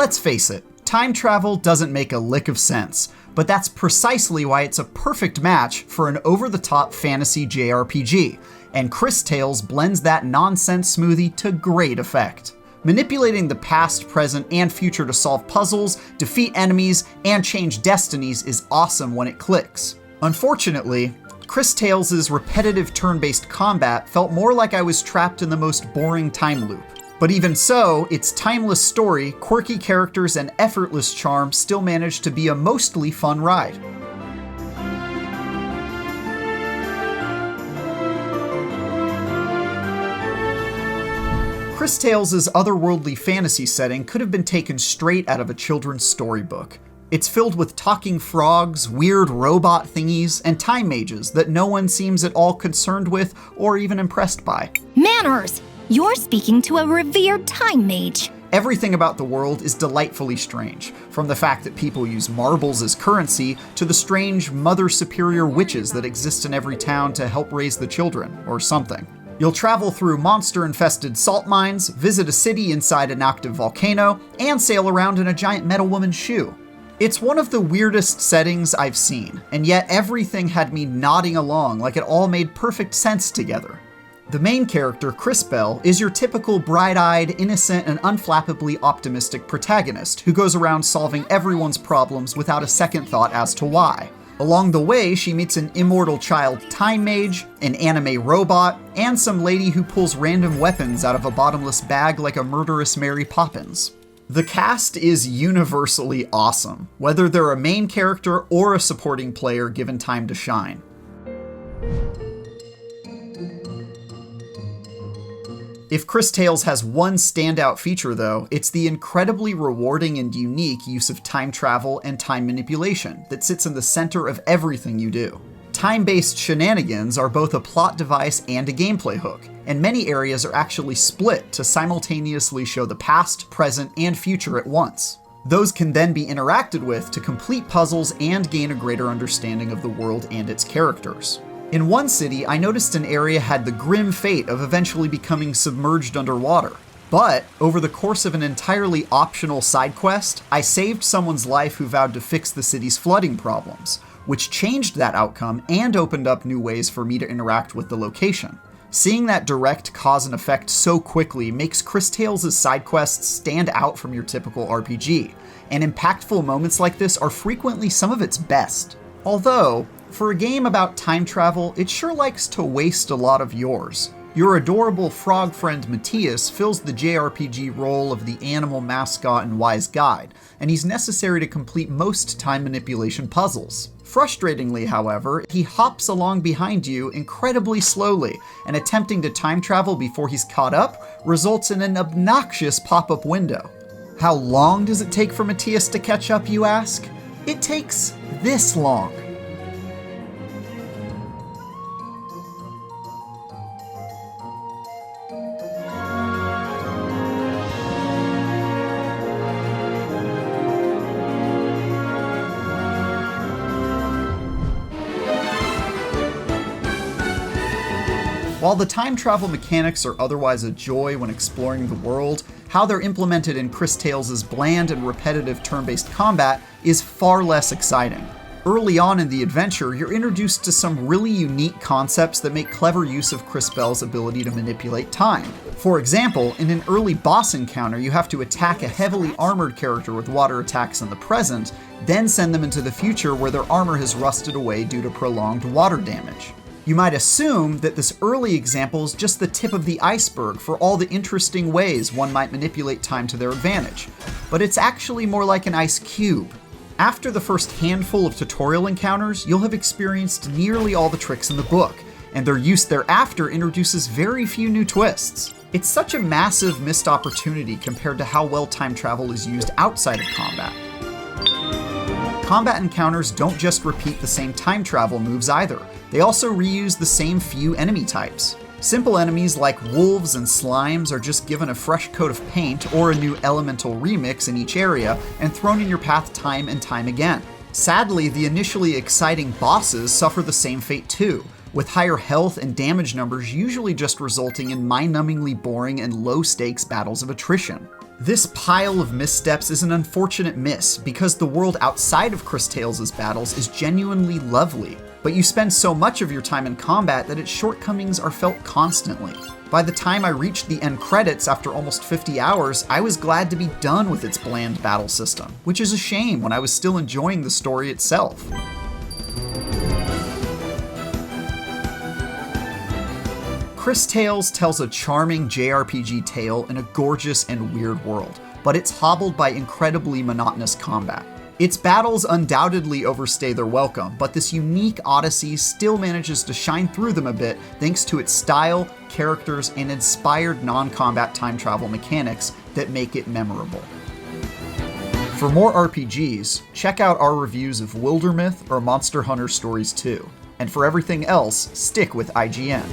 Let's face it, time travel doesn't make a lick of sense, but that's precisely why it's a perfect match for an over-the-top fantasy JRPG, and Cris Tales blends that nonsense smoothie to great effect. Manipulating the past, present, and future to solve puzzles, defeat enemies, and change destinies is awesome when it clicks. Unfortunately, Cris Tales' repetitive turn-based combat felt more like I was trapped in the most boring time loop. But even so, its timeless story, quirky characters, and effortless charm still managed to be a mostly fun ride. Cris Tales' otherworldly fantasy setting could have been taken straight out of a children's storybook. It's filled with talking frogs, weird robot thingies, and time mages that no one seems at all concerned with or even impressed by. Manners! You're speaking to a revered time mage. Everything about the world is delightfully strange, from the fact that people use marbles as currency to the strange Mother Superior witches that exist in every town to help raise the children, or something. You'll travel through monster-infested salt mines, visit a city inside an active volcano, and sail around in a giant metal woman's shoe. It's one of the weirdest settings I've seen, and yet everything had me nodding along like it all made perfect sense together. The main character, Crisbell, is your typical bright-eyed, innocent, and unflappably optimistic protagonist who goes around solving everyone's problems without a second thought as to why. Along the way, she meets an immortal child time mage, an anime robot, and some lady who pulls random weapons out of a bottomless bag like a murderous Mary Poppins. The cast is universally awesome, whether they're a main character or a supporting player given time to shine. If Cris Tales has one standout feature though, it's the incredibly rewarding and unique use of time travel and time manipulation that sits in the center of everything you do. Time-based shenanigans are both a plot device and a gameplay hook, and many areas are actually split to simultaneously show the past, present, and future at once. Those can then be interacted with to complete puzzles and gain a greater understanding of the world and its characters. In one city, I noticed an area had the grim fate of eventually becoming submerged underwater. But, over the course of an entirely optional side quest, I saved someone's life who vowed to fix the city's flooding problems, which changed that outcome and opened up new ways for me to interact with the location. Seeing that direct cause and effect so quickly makes Cris Tales' side quests stand out from your typical RPG, and impactful moments like this are frequently some of its best. Although, for a game about time travel, it sure likes to waste a lot of yours. Your adorable frog friend Matthias fills the JRPG role of the animal mascot and wise guide, and he's necessary to complete most time manipulation puzzles. Frustratingly, however, he hops along behind you incredibly slowly, and attempting to time travel before he's caught up results in an obnoxious pop-up window. How long does it take for Matthias to catch up, you ask? It takes this long. While the time travel mechanics are otherwise a joy when exploring the world, how they're implemented in Cris Tales' bland and repetitive turn-based combat is far less exciting. Early on in the adventure, you're introduced to some really unique concepts that make clever use of Crisbell's ability to manipulate time. For example, in an early boss encounter, you have to attack a heavily armored character with water attacks in the present, then send them into the future where their armor has rusted away due to prolonged water damage. You might assume that this early example is just the tip of the iceberg for all the interesting ways one might manipulate time to their advantage, but it's actually more like an ice cube. After the first handful of tutorial encounters, you'll have experienced nearly all the tricks in the book, and their use thereafter introduces very few new twists. It's such a massive missed opportunity compared to how well time travel is used outside of combat. Combat encounters don't just repeat the same time travel moves either. They also reuse the same few enemy types. Simple enemies like wolves and slimes are just given a fresh coat of paint or a new elemental remix in each area and thrown in your path time and time again. Sadly, the initially exciting bosses suffer the same fate too, with higher health and damage numbers usually just resulting in mind-numbingly boring and low-stakes battles of attrition. This pile of missteps is an unfortunate miss, because the world outside of Cris Tales' battles is genuinely lovely, but you spend so much of your time in combat that its shortcomings are felt constantly. By the time I reached the end credits after almost 50 hours, I was glad to be done with its bland battle system, which is a shame when I was still enjoying the story itself. Cris Tales tells a charming JRPG tale in a gorgeous and weird world, but it's hobbled by incredibly monotonous combat. Its battles undoubtedly overstay their welcome, but this unique odyssey still manages to shine through them a bit thanks to its style, characters, and inspired non-combat time travel mechanics that make it memorable. For more RPGs, check out our reviews of Wildermyth or Monster Hunter Stories 2. And for everything else, stick with IGN.